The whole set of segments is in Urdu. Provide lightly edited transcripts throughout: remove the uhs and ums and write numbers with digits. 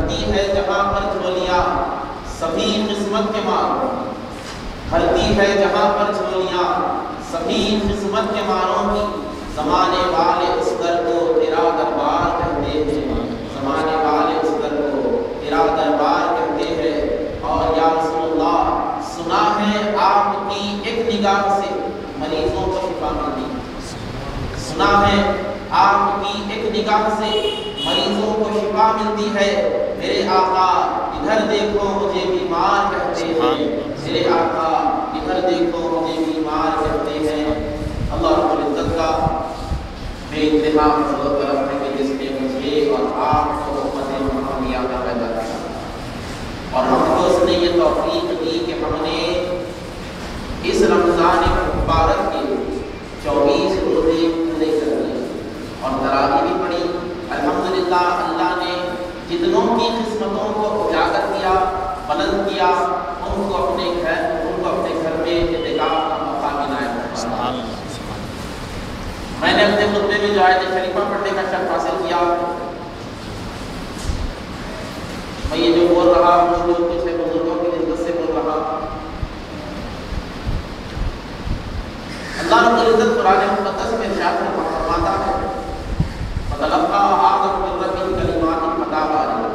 بھرتی ہے جہاں پر جھولیاں سبھی قسمت کے ماروں، بھرتی ہے جہاں پر جھولیاں سبھی قسمت کے ماروں کی، زمانے والے اس در کو تیرا دربار کہتے ہیں، زمانے والے اس در کو تیرا دربار کہتے ہیں۔ اور یا رسول اللہ، سنا ہے آپ کی ایک نگاہ سے مریضوں کو شفا ملتی، سنا ہے آپ کی ایک نگاہ سے مریضوں کو شفا ملتی ہے۔ میرے آقا ادھر دیکھو مجھے بیمار کہتے ہیں، میرے آقا ادھر دیکھو مجھے بیمار کہتے ہیں۔ اللہ رب العزت کا بے انتہا فضل و کرم ہے کہ جس نے مجھے اور آپ کو امت محمدیہ میں پیدا کیا، اور ہم کو اس نے یہ توفیق دی کہ ہم نے اس رمضان مبارک کے 24 روزے پورے کر لیے اور تراویح بھی پڑھی۔ الحمدللہ اللہ نے جتنوں کی قسمتوں کو اجاگر کیا، بلند کیا، ان کو اپنے گھر میں اعتکاف کا موقع ملا۔ میں نے اپنے خطبے میں جو آیت شریفہ پڑھنے کا شرف حاصل کیا، میں یہ جو بول رہا ہوں جو کچھ ہے بزرگوں کی عزت سے بول رہا ہوں۔ اللہ رب العزت قرآن مقدس میں ارشاد فرماتا ہے فَتَلَقَّىٰ آدَمُ مِن رَّبِّهِ كَلِمَاتٍ فَتَابَ عَلَيْهِ،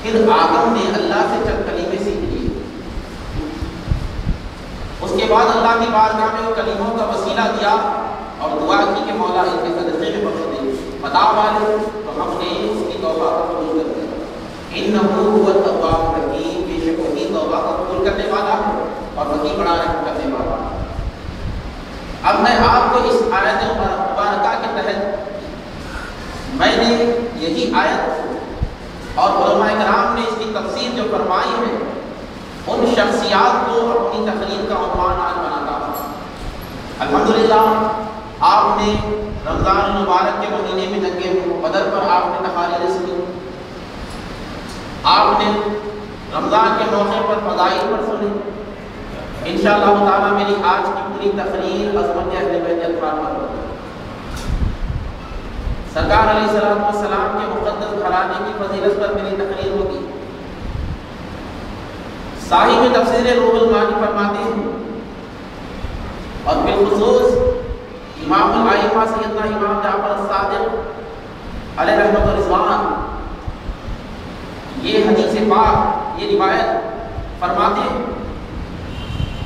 پھر آدم نے اللہ سے چند کلمے سیکھ لیے، اس کے بعد اللہ کی بارگاہ میں وہ کلموں کا وسیلہ دیا اور دعا کی کہ مولا ان کے صدقے میں بخش دے۔ فَتَابَ عَلَيْهِ، تو ہم نے اس کی توبہ کو قبول کر لیا۔ إِنَّهُ هُوَ التَّوَّابُ الرَّحِيمُ، بے شک وہی توبہ کو قبول کرنے والا ہے اور وہی بڑا رحم کرنے والا ہے۔ اب میں آپ کو اس آیت مبارکہ کے تحت میں نے یہی آیت اور علماء کرام نے اس کی تفسیر جو فرمائی ہے ان شخصیات کو اپنی تقریر کا عنوان آج بناتا ہوں۔ الحمدللہ آپ نے رمضان المبارک کے مہینے میں جنگ بدر پر آپ نے تقاریر سنی، آپ نے رمضان کے موقع پر فضائل پر سنی۔ انشاءاللہ تعالی میری آج کی پوری تقریر عظمت اہل بیت اطہار پر ہوگی۔ سرکار علیہ السلام کے مقدس گھرانے کی فضیلت پر میری تقریر ہوگی۔ صاحب تفسیر روح المعانی فرماتے ہیں اور بالخصوص امام الائمہ سیدنا امام جعفر الصادق علیہ رحمت و رضوان یہ حدیث پاک، یہ روایت فرماتے ہیں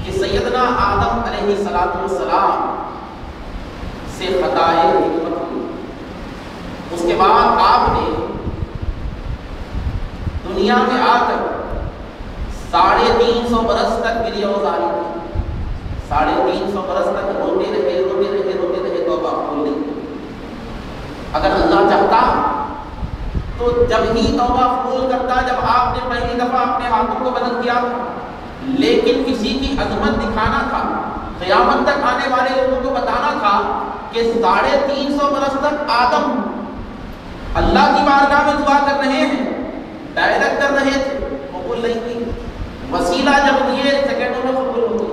کہ سیدنا آدم علیہ السلام سے خطائے حکمت ہوئی، اس کے بعد آپ نے دنیا میں آ کر 350 برس تک گریہ وزاری کی، 350 برس تک روتے رہے توبہ قبول نہیں۔ اگر اللہ چاہتا تو جب ہی توبہ قبول کرتا جب آپ نے پہلی دفعہ اپنے ہاتھوں کو بلند کیا، لیکن کسی کی عظمت دکھانا تھا، قیامت تک آنے والے لوگوں کو بتانا تھا کہ 350 برس تک آدم اللہ کی بارگاہ میں دعا کر رہے ہیں، ڈائریکٹ کر رہے تھے، قبول نہیں کی، وسیلہ جب دیے سیکنڈوں میں قبول ہو گئی۔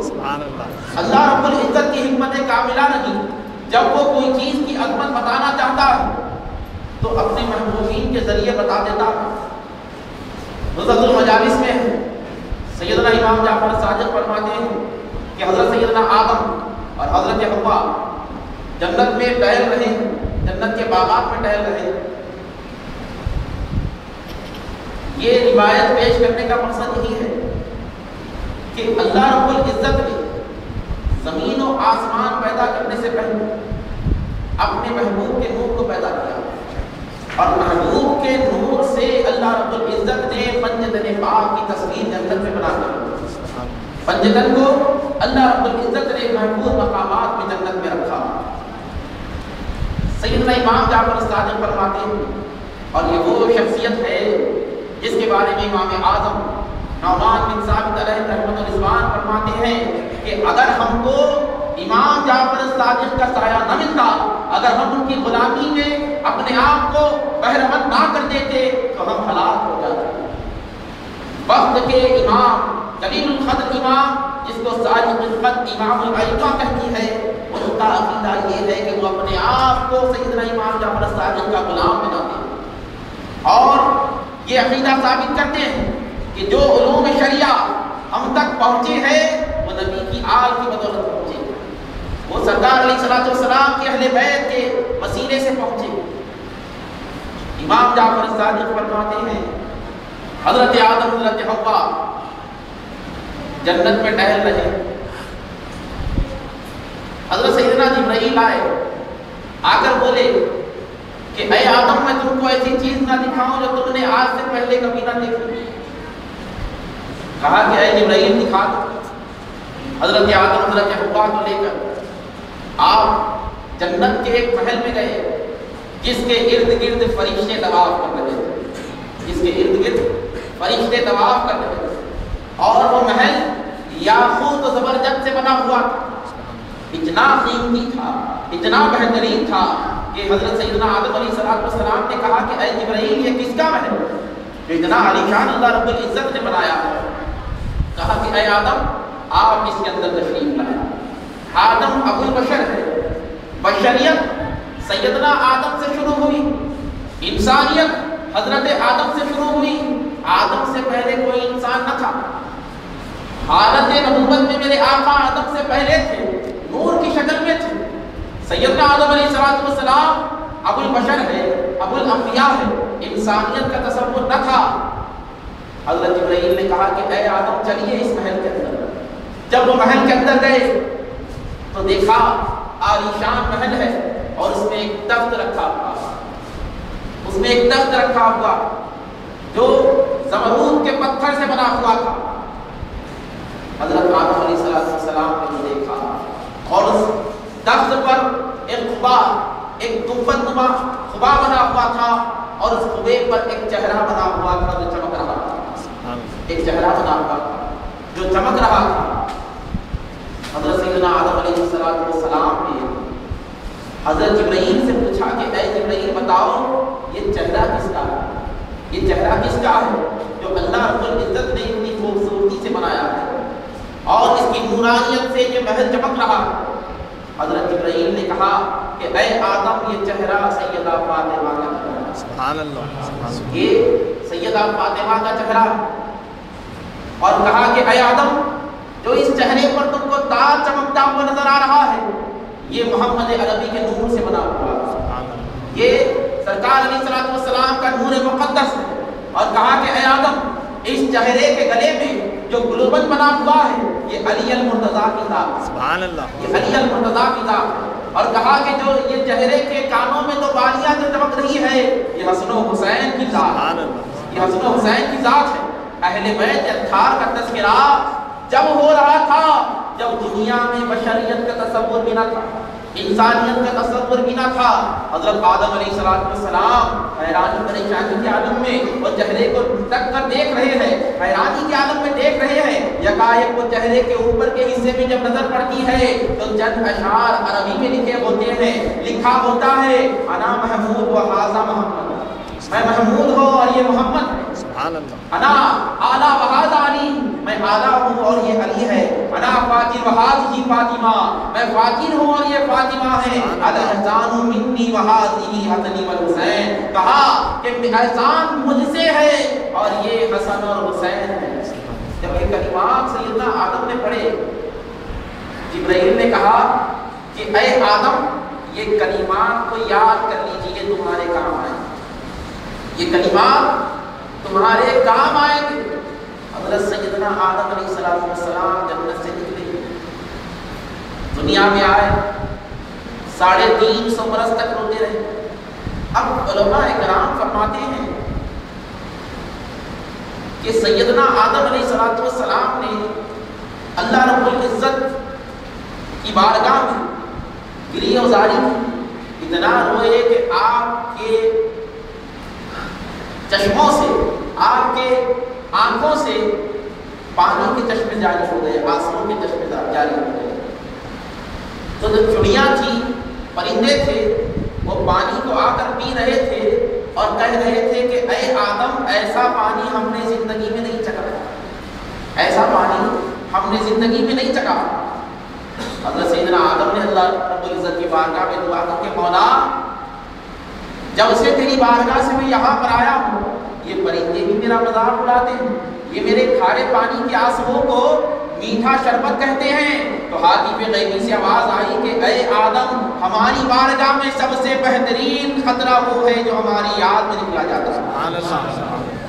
اللہ رب العزت کی حکمت کاملہ نہیں، جب وہ کوئی چیز کی عظمت بتانا چاہتا ہے تو اپنے محبوبین کے ذریعے بتا دیتا ہے۔ نزہۃ المجالس میں سیدنا امام جعفر صادق فرماتے ہیں کہ حضرت سیدنا آدم اور حضرت حوا جنت میں ٹہل رہے ہیں، جنت کے باغات میں ٹہل رہے ہیں۔ یہ روایت پیش کرنے کا مقصد یہی ہے کہ اللہ رب العزت نے زمین و آسمان پیدا کرنے سے پہلے اپنے محبوب کے نور کو پیدا کیا، اور محبوب کے نور سے اللہ رب العزت نے پنجتن پاک کی تصویر جنت میں بنا کر پنجتن کو اللہ رب العزت نے محفوظ مقامات میں جنت میں رکھا۔ سیدنا امام جعفر الصادق فرماتے ہیں، اور یہ وہ شخصیت ہے جس کے بارے میں امام اعظم نعمان بن ثابت علیہ رحمۃ الرضوان فرماتے ہیں کہ اگر ہم کو امام جعفر الصادق کا سایہ نہ ملتا، اگر ہم ان کی غلامی میں اپنے آپ کو بہرمند نہ کر دیتے تو ہم ہلاک ہو جاتے۔ وقت کے امام، جلیل القدر امام، جس کو ساری خدمت امام الائمہ کہتی ہے، ان کا عقیدہ یہ ہے کہ وہ اپنے آپ کو سیدنا امام جعفر الصادق کا غلام بناتے ہیں، اور یہ عقیدہ ثابت کرتے ہیں کہ جو علوم شریعہ ہم تک پہنچے ہیں وہ نبی کی آل کی بدولت پہنچے، وہ سرکار علیہ الصلوۃ والسلام کے اہل بیت کے وسیلے سے پہنچے۔ امام جعفر صادق فرماتے ہیں حضرت آدم حضرت حوا جنت میں ٹہل رہے، حضرت سیدنا جبرائیل آئے، آ کر بولے کہ اے آدم میں تم کو ایسی چیز نہ دکھاؤں جو تم نے آج سے پہلے کبھی نہ دیکھی؟ کہا کہ اے جبرائیل دکھا دو۔ حضرت آدم حضرت حوا کو لے کر آپ جنت کے ایک محل میں گئے جس کے ارد گرد فرشتے طواف کر رہے تھے، جس کے ارد گرد فرشتے طواف کر رہے تھے، اور وہ محل یاقوت و زبرجد سے بنا ہوا تھا، اتنا قیمتی تھا، اتنا بہترین تھا کہ حضرت سیدنا آدم علیہ السلام نے کہا کہ اے جبرائیل یہ کس کا محل ہے جو اتنا عالیشان اللہ رب العزت نے بنایا ہے؟ کہا کہ اے آدم آپ اس کے اندر تشریف لائیں۔ آدم ابو البشر ہے، بشریت سیدنا آدم سے شروع ہوئی، انسانیت حضرت آدم سے شروع ہوئی، آدم سے پہلے کوئی انسان نہ تھا، حالت نبوت میں میرے آقا آدم سے پہلے تھے، نور کی شکل میں تھے۔ سیدنا آدم علیہ السلام ابو البشر ہے، ابو الانبیاء ہے، انسانیت کا تصور نہ تھا۔ حضرت جبرائیل نے کہا کہ اے آدم چلیے اس محل کے اندر۔ جب وہ محل کے اندر گئے تو دیکھا عالیشان محل ہے اور اس میں ایک تخت رکھا ہوا، اس میں ایک تخت رکھا ہوا جو زمرود کے پتھر سے بنا ہوا تھا۔ حضرت آدم علیہ السلام نے دیکھا اور اس تخت پر ایک خبا، ایک گنبد نما خبا بنا ہوا تھا، اور اس خبے پر ایک چہرہ بنا ہوا تھا جو چمک رہا تھا، ایک چہرہ بنا ہوا تھا جو چمک رہا تھا۔ حضرت سیدنا آدم علیہ السلام نے حضرت جبرائیل سے پوچھا کہ اے جبرائیل بتاؤ یہ چہرہ کس کا ہے، یہ چہرہ کس کا ہے جو اللہ رب العزت نے اتنی خوبصورتی سے بنایا ہے اور اس کی نورانیت سے یہ محل چمک رہا ہے؟ حضرت جبرائیل نے کہا کہ اے آدم یہ چہرہ سیدہ فاطمہ کا چہرہ ہے، سبحان اللہ، یہ سیدہ فاطمہ کا چہرہ ہے۔ اور کہا کہ اے آدم جو اس چہرے پر تم کو تاج چمکتا ہوا نظر آ رہا ہے یہ محمد عربی کے نور سے بنا ہوا ہے، یہ سرکار علیہ السلام کا نور مقدس ہے۔ اور کہا کہ اے آدم اس چہرے کے گلے میں جو گلوبند بنا ہوا ہے یہ علی المرتضیٰ کی ذات ہے، سبحان اللہ، یہ علی المرتضیٰ کی ذات ہے۔ اور کہا کہ جو یہ چہرے کے کانوں میں تو بالیاں جو چمک رہی ہے یہ حسن و حسین کی ذات ہے، یہ حسن و حسین کی ذات ہے۔ اہل بیت اطہار کا تذکرہ جب ہو رہا تھا جب دنیا میں بشریت کا تصور بھی نہ تھا، انسانیت کا تصور بھی نہ تھا۔ حضرت آدم علیہ السلام حیرانی پریشانی کے عالم میں وہ چہرے کو تک کر دیکھ رہے ہیں، حیرانی کے عالم میں دیکھ رہے ہیں۔ یکایک وہ چہرے کے اوپر کے حصے میں جب نظر پڑتی ہے تو چند اشعار عربی میں لکھے ہوتے ہیں، لکھا ہوتا ہے انا محمود و ھذا محمد، میں محمود ہوں اور یہ محمد ہے، سبحان اللہ، انا اعلیٰ و ھذا علی، میں اعلیٰ ہوں اور یہ علی ہے، انا فاطر و ھذہ فاطمہ، میں فاطر ہوں اور یہ فاطمہ ہے، الاحسان منی و ھذہ حسنی والحسین، کہا کہ احسان مجھ سے ہے اور یہ حسن اور حسین ہے۔ جب یہ کلمات سیدنا آدم نے پڑھے جبرائیل نے کہا کہ اے آدم یہ کلمات کو یاد کر لیجئے، تمہارے کام آئیں، یہ کلمات تمہارے کام آئیں گے۔ حضرت سیدنا آدم علیہ السلام جنت سے نکلے، دنیا میں آئے، 350 برس تک روتے رہے۔ اب علماء کرام فرماتے ہیں کہ سیدنا آدم علیہ السلام نے اللہ رب العزت کی بارگاہ میں گریہ وزاری کی، اتنا روئے کہ آپ کے چشموں سے، آپ کے آنکھوں سے پانی کے چشمے جاری ہو گئے، آنسوؤں کے چشمے جاری ہو گئے۔ تو جو چڑیاں تھیں، پرندے تھے، وہ پانی کو آ کر پی رہے تھے اور کہہ رہے تھے کہ اے آدم ایسا پانی ہم نے زندگی میں نہیں چکھا، ایسا پانی ہم نے زندگی میں نہیں چکھا۔ حضرت سیدنا آدم نے اللہ رب العزت کی بارگاہ میں دعا کر کے مولا جب سے تیری بارگاہ سے میں یہاں پر آیا ہوں یہ پرندے میرا مذاق اڑاتے ہیں، یہ میرے کھارے پانی کے آنسوؤں کو میٹھا شربت کہتے ہیں۔ تو ہاتف غیبی سے آواز آئی کہ اے آدم، ہماری بارگاہ میں سب سے بہترین خطرہ وہ ہے جو ہماری یاد میں نکلا جاتا ہے۔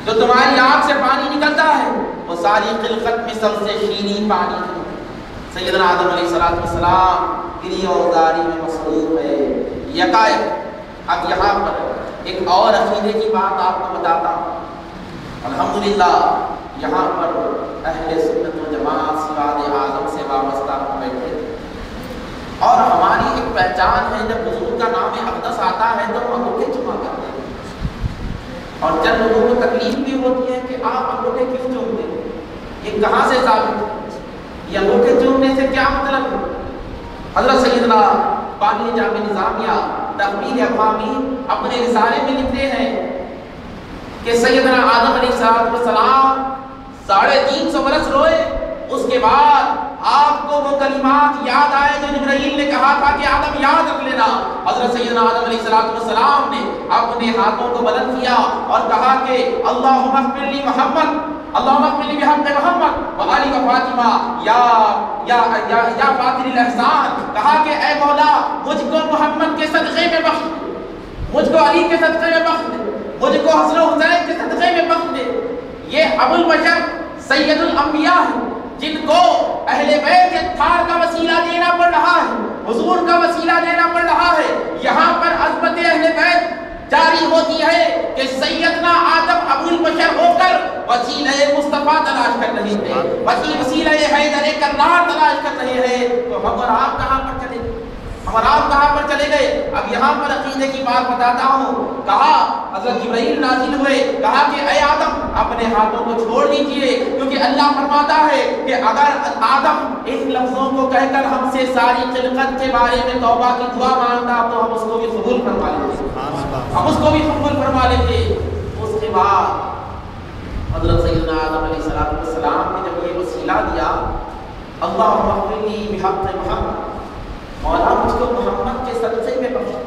جو تمہاری آنکھ سے پانی نکلتا ہے وہ ساری خلقت میں سب سے شیریں پانی ہے۔ سیدنا آدم علیہ السلام گری اوزاری میں مصروف ہے۔ یکایک اب یہاں پر ایک اور عقیدے کی بات آپ کو بتاتا ہوں۔ الحمدللہ یہاں پر اہل سنت و جماعت سواد اعظم سے وابستہ بیٹھے اور ہماری ایک پہچان ہے، جب حضور کا نام اقدس آتا ہے تو ہم انگوٹھے چوما کرتے ہیں، اور جب لوگوں کو تکلیف بھی ہوتی ہے کہ آپ انگوٹھے کیوں چومتے ہیں، یہ کہاں سے ثابت ہے، یہ انگوٹھے چومنے سے کیا مطلب ہے؟ حضرت سیدنا بانی جامع نظامیہ تقریر افہامی اپنے رسالے میں لکھتے ہیں کہ سیدنا آدم علیہ السلام 350 برس روئے، اس کے بعد آپ کو وہ کلمات یاد آئے جو جبرائیل نے کہا تھا کہ آدم یاد رکھ لینا۔ حضرت سیدنا آدم علیہ السلام نے اپنے ہاتھوں کو بلند کیا اور کہا کہ اللہم اغفر لی محمد، اللہم اغفر لی بحق محمد وآل فاطمہ یا فاطر الاحسان، کہا کہ اے مولا مجھ کو محمد کے صدقے میں بخش دے، مجھ کو علی کے صدقے میں بخش دے، مجھ کو حسن و حسین کے صدقے میں بخش دے۔ یہ ابو البشر سید الانبیاء ہے جن کو اہل بیت کے تھار کا وسیلہ دینا پڑ رہا ہے، حضور کا وسیلہ دینا پڑ رہا ہے۔ یہاں پر عظمت اہل بیت جاری ہوتی ہے کہ سیدنا آدم ابو البشر ہو کر وسیلہ مصطفیٰ تلاش کر رہے تھے، وسیلہ حیدر کرار تلاش کر رہے ہیں، تو ہم اور آپ کہاں پر چلے گئے؟ ہم اور آپ کہاں پر چلے گئے؟ اب یہاں پر عقیدے کی بات بتاتا ہوں۔ کہا حضرت جبرائیل نازل ہوئے، کہا کہ اے آدم اپنے ہاتھوں کو چھوڑ دیجئے، کیونکہ اللہ فرماتا ہے کہ اگر آدم ان لفظوں کو کہہ کر ہم سے ساری خلقت کے بارے میں توبہ کی دعا مانگتا تو ہم اس کو بھی قبول فرما لیتے، ہم اس کو بھی قبول فرما لیتے۔ اس کے بعد حضرت سیدنا آدم علیہ السلام نے جب یہ وسیلہ دیا، اللہم اغفر لی بحق محمد، مولا مجھ کو محمد کے صدقے میں بخش۔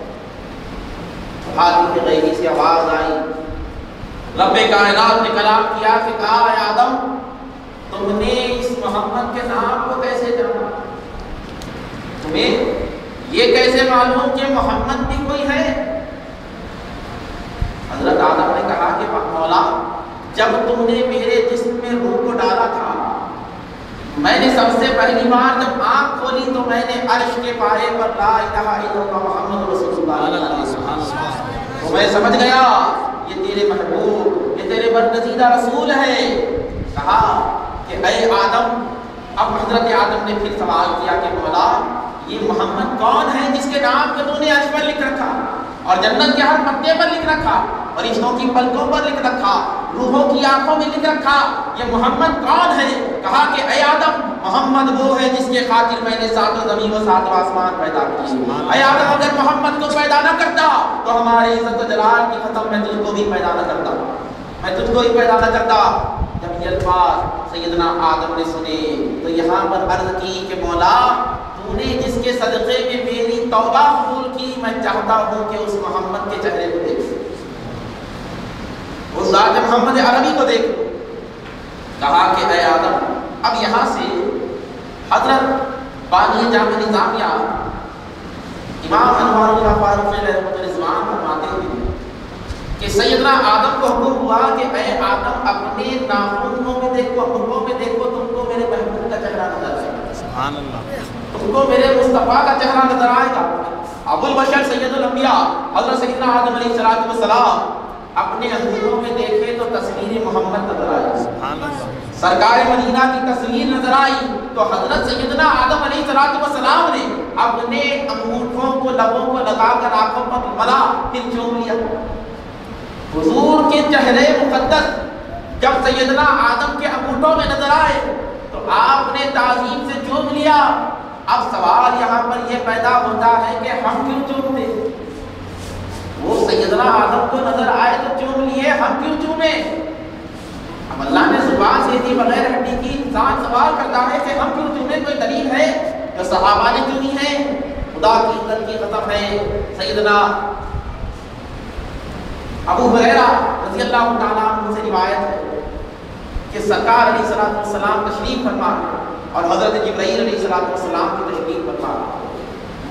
ہاتف غیبی سے آواز آئی، رب کائنات نے کلام کیا کہ کہا اے آدم تم نے اس محمد کے نام کو کیسے جانا؟ تمہیں یہ کیسے معلوم کہ محمد بھی کوئی ہے؟ حضرت آدم نے کہا کہ مولا جب تم نے میرے جسم میں روح کو ڈالا تھا، میں نے سب سے پہلی بار جب آنکھ کھولی تو میں نے عرش کے پائے پر لا الہ الا اللہ محمد رسول اللہ تو میں سمجھ گیا یہ تیرے محبوب، یہ تیرے برگزیدہ رسول ہے۔ کہا کہ اے آدم، اب حضرت آدم نے پھر سوال کیا کہ مولا یہ محمد کون ہے جس کے نام کو تو نے عرش پر لکھ رکھا اور جنت کے ہر پتے پر لکھ رکھا، فرشتوں کی پلکوں پر لکھ رکھا، روحوں کی آنکھوں میں لکھ رکھا، یہ محمد کون ہے؟ کہا کہ اے آدم محمد وہ ہے جس کے خاطر میں نے ساتوں زمین و ساتوں آسمان پیدا کیے۔ اے آدم اگر محمد کو پیدا نہ کرتا تو ہمارے عزت و جلال کی قسم میں تجھ کو بھی پیدا نہ کرتا، میں تجھ کو ہی پیدا نہ کرتا۔ جب یہ الفاظ سیدنا آدم نے سنے تو یہاں پر عرض کی کہ مولا تو نے جس کے صدقے میں میری توبہ قبول کی، میں چاہتا ہوں کہ اس محمد کے چہرے کو دیکھ، اس ذات محمد عربی کو دیکھ۔ کہا کہ اے آدم، اب یہاں سے حضرت بانی جامع نظامیہ امام انوار اللہ فاروق رحمۃ الرضوان فرماتے ہیں کہ سیدنا آدم کو حکم ہوا کہ اے آدم اپنے ناخنوں میں دیکھو، انگلیوں میں دیکھو، تم کو میرے محبوب کا چہرہ نظر آئے گا، سبحان اللہ، تم کو میرے مصطفیٰ کا چہرہ نظر آئے گا۔ ابو البشر سید الانبیاء حضرت سیدنا آدم علیہ السلام اپنے انگلیوں میں دیکھے تو تصویر محمد نظر آئی، سرکار مدینہ کی تصویر نظر آئی، تو حضرت سیدنا آدم علیہ السلام نے اپنے انگوٹھوں کو لبوں کو لگا کر آنکھوں پر ملا، پھر چوم لیا۔ حضور کے چہرے مقدس جب سیدنا آدم کے انگوٹھوں میں نظر آئے تو آپ نے تعظیم سے چوم لیا۔ اب سوال یہاں پر یہ پیدا ہوتا ہے کہ ہم کیوں چومتے؟ وہ سیدنا آدم کو نظر آئے تو چوم لیے، ہم کیوں چومیں؟ اب اللہ نے زبان سے دی بغیر ہڈی کی، انسان سوال کرتا ہے کہ ہم کیوں چومیں؟ کوئی دلیل ہے جو صحابہ نے چنی ہے؟ خدا کی عزت کی قسم ہے، سیدنا ابو ہریرہ رضی اللہ تعالیٰ عنہ سے روایت ہے کہ سرکار علیہ السلام تشریف فرما اور حضرت جبرائیل علیہ السلام کی تشریف فرما.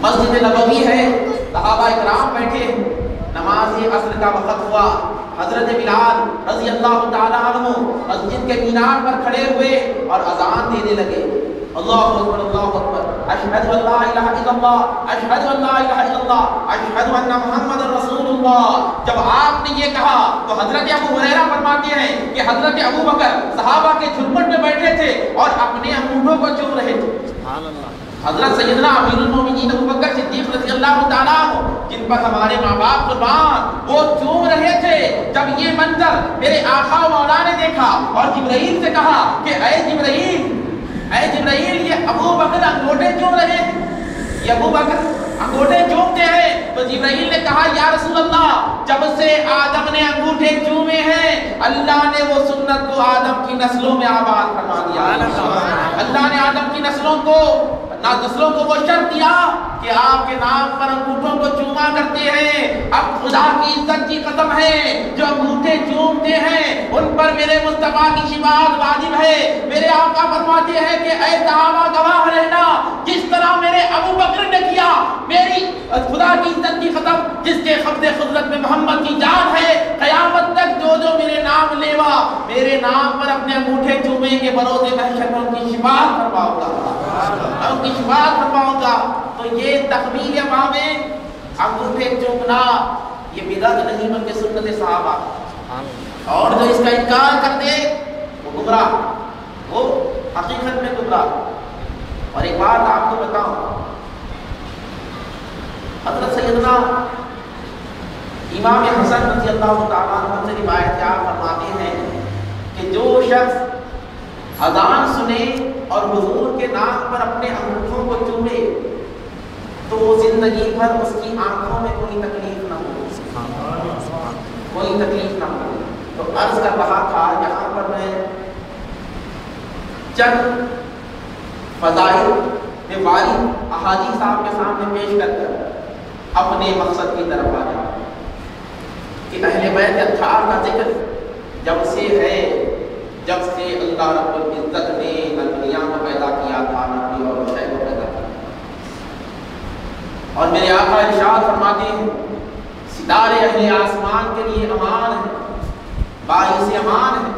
مسجد نبوی ہے، صحابہ اکرام بیٹھے، نماز عصر کا وقت ہوا. حضرت بلال رضی اللہ تعالیٰ عنہ مسجد کے مینار پر کھڑے ہوئے اور اذان دینے لگے. اللہ اکبر اللہ اکبر، اشہد ان لا الہ الا اللہ، اشہد ان لا الہ الا اللہ، اشہد ان محمد رسول اللہ. جب آپ نے یہ کہا تو حضرت ابو ہریرہ فرماتے ہیں کہ حضرت ابو بکر صحابہ کے جھرمٹ میں بیٹھے تھے اور اپنے انگوٹھوں کو چوم رہے تھے. سبحان اللہ. حضرت سیدنا امیر المومنین ابو بکر صدیق رضی اللہ تعالیٰ عنہ جن پر ہمارے ماں باپ قربان، وہ چوم رہے تھے. جب یہ منظر میرے آقا و مولا نے دیکھا اور جبرائیل سے کہا کہ اے جبرائیل یہ ابو بکر انگوٹھے چوم رہے ہیں، یہ ابو بکر انگوٹھے چومتے ہیں. تو جبرائیل نے کہا یا رسول اللہ، جب سے آدم نے انگوٹھے چومے ہیں اللہ نے وہ سنت کو آدم کی نسلوں میں آباد فرما دیا. اللہ نے آدم کی نسلوں کو وہ شرط دیا کہ آپ کے نام پر انگوٹھوں کو چوما کرتے ہیں. اب خدا کی عزت کی قسم ہے جو انگوٹھے چومتے ہیں ان پر میرے مصطفیٰ کی شفاعت واجب ہے. میرے آقا فرماتے ہیں کہ اے صحابہ گواہ رہنا، جس طرح میرے ابو بکر نے کیا، میری خدا کی عزت کی قسم جس کے قبض قدرت میں محمد کی جان ہے، قیامت تک جو میرے نام لیوا میرے نام پر اپنے انگوٹھے چومیں گے، بروز محشر میں ان کی شفاعت فرماؤں گا، ان کی شفاعت فرماؤں گا. تو یہ تقبیل امام انگوٹھے چومنا یہ بدعت نہیں بلکہ سنت صحابہ. اور جو اس کا انکار کر دے وہ گمراہ، وہ حقیقت میں گمراہ. اور ایک بات آپ کو بتاؤں، حضرت سیدنا امام حسن رضی اللہ تعالیٰ عنہ سے روایت آپ فرماتے ہیں کہ جو شخص اذان سنے اور حضور کے نام پر اپنے انگوٹھوں کو چومے تو وہ زندگی بھر اس کی آنکھوں میں کوئی تکلیف نہ ہو، کوئی تکلیف نہ ہو. تو عرض کر رہا تھا یہاں پر میں چند فضائل میں وارد احادیث آپ کے سامنے پیش کر کر اپنے مقصد کی طرف آ جاؤں کہ اہل بیت اطہار کا ذکر جب سے ہے، جب سے اللہ رب العزت نے نہ دنیا کو پیدا کیا تھا نہ کوئی اور شے کو پیدا کیا. اور میرے آقا ارشاد فرماتے ہیں ستارے اہل آسمان کے لیے امان ہے، باعث امان ہے،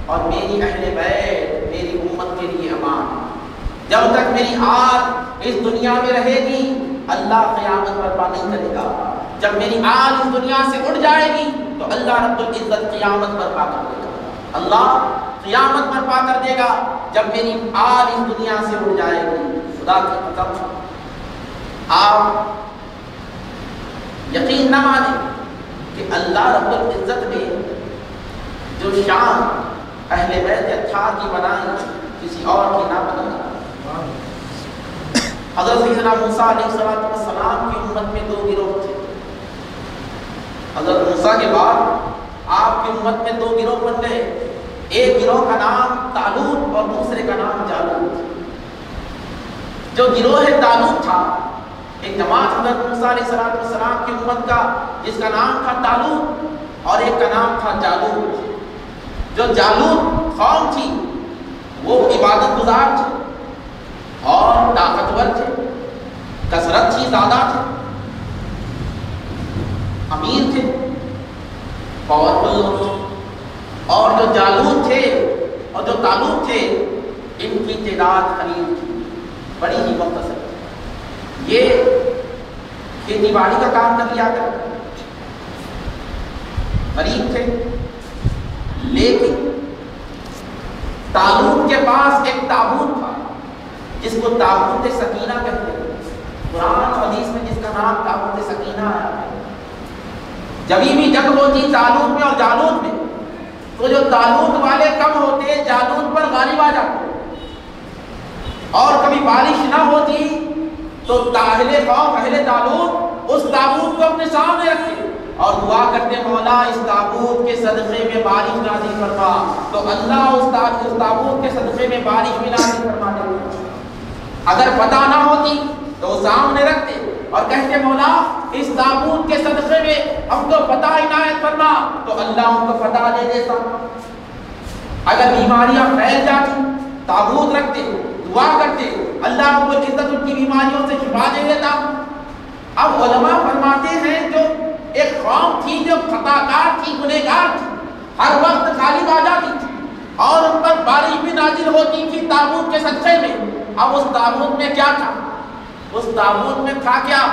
اور میری اہل بیت میری امت کے لیے امان ہے. جب تک میری آل اس دنیا میں رہے گی اللہ قیامت برپا نہیں کرے گا. جب میری آل اس دنیا سے اٹھ جائے گی تو اللہ رب العزت قیامت برپا کر دے گا. اللہ قیامت برپا کر دے گا جب میری آل اس دنیا سے اٹھ جائے گی. خدا کی قسم آپ یقین نہ مانیں کہ اللہ رب العزت نے جو شان اہل بیت اطہار کی بنائی کسی اور کی نہ بنائی. حضرت سیدنا موسیٰ علیہ السلام کی امت میں دو گروہ تھے. حضرت موسیٰ کے بعد آپ کی امت میں دو گروہ بن گئے. ایک گروہ کا نام طالوت اور دوسرے کا نام جالوت. جو گروہ طالوت تھا، ایک جماعت حضرت موسیٰ علیہ السلام کی امت کا جس کا نام تھا طالوت اور ایک کا نام تھا جالوت. جو جالوت قوم تھی وہ عبادت گزار تھے اور طاقتور تھے، کثرت تھی، زیادہ تھے، امیر تھے، پاورفل لوگ تھے. اور جو جالوت تھے اور جو طالوت تھے ان کی تعداد قلیل تھی، بڑی ہی مختصر. یہ کھیتی باڑی کا کام کر لیا کرتے، غریب تھے. لیکن طالوت کے پاس ایک تابوت تھا جس کو تابوت سکینہ کہتے ہیں. قرآن حدیث میں جس کا نام تابوت سکینہ ہے. جب بھی جنگ ہوتی طالوت میں اور جالوت میں تو جو طالوت والے کم ہوتے جالوت پر غالب آ جاتے. اور کبھی بارش نہ ہوتی تو اہل قوم اہل طالوت اس تابوت کو اپنے سامنے رکھتے اور دعا کرتے مولا اس تابوت کے صدقے میں بارش نازل فرما. تو اللہ اس تابوت کے صدقے میں بارش بھی نازل فرما دیتے. اگر فتح نہ ہوتی تو وہ سامنے رکھتے اور کہتے مولا اس تابوت کے صدقے میں ہم کو فتح عنایت فرما. تو اللہ ان کو فتح دے دیتا. اگر بیماریاں پھیل جاتی تابوت رکھتے، دعا کرتے، اللہ رب العزت ان کی بیماریوں سے شفا دے دیتا۔ اب علماء فرماتے ہیں جو ایک قوم تھی جو خطا کار تھی، گنہگار تھی، ہر وقت غالب آ جاتی تھی اور ان پر بارش بھی نازل ہوتی تھی تابوت کے صدقے میں۔ اب اس تابوت میں کیا تھا؟ اس تابوت میں تھا کیا؟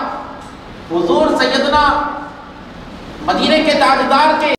حضور سیدنا مدینے کے تاجدار کے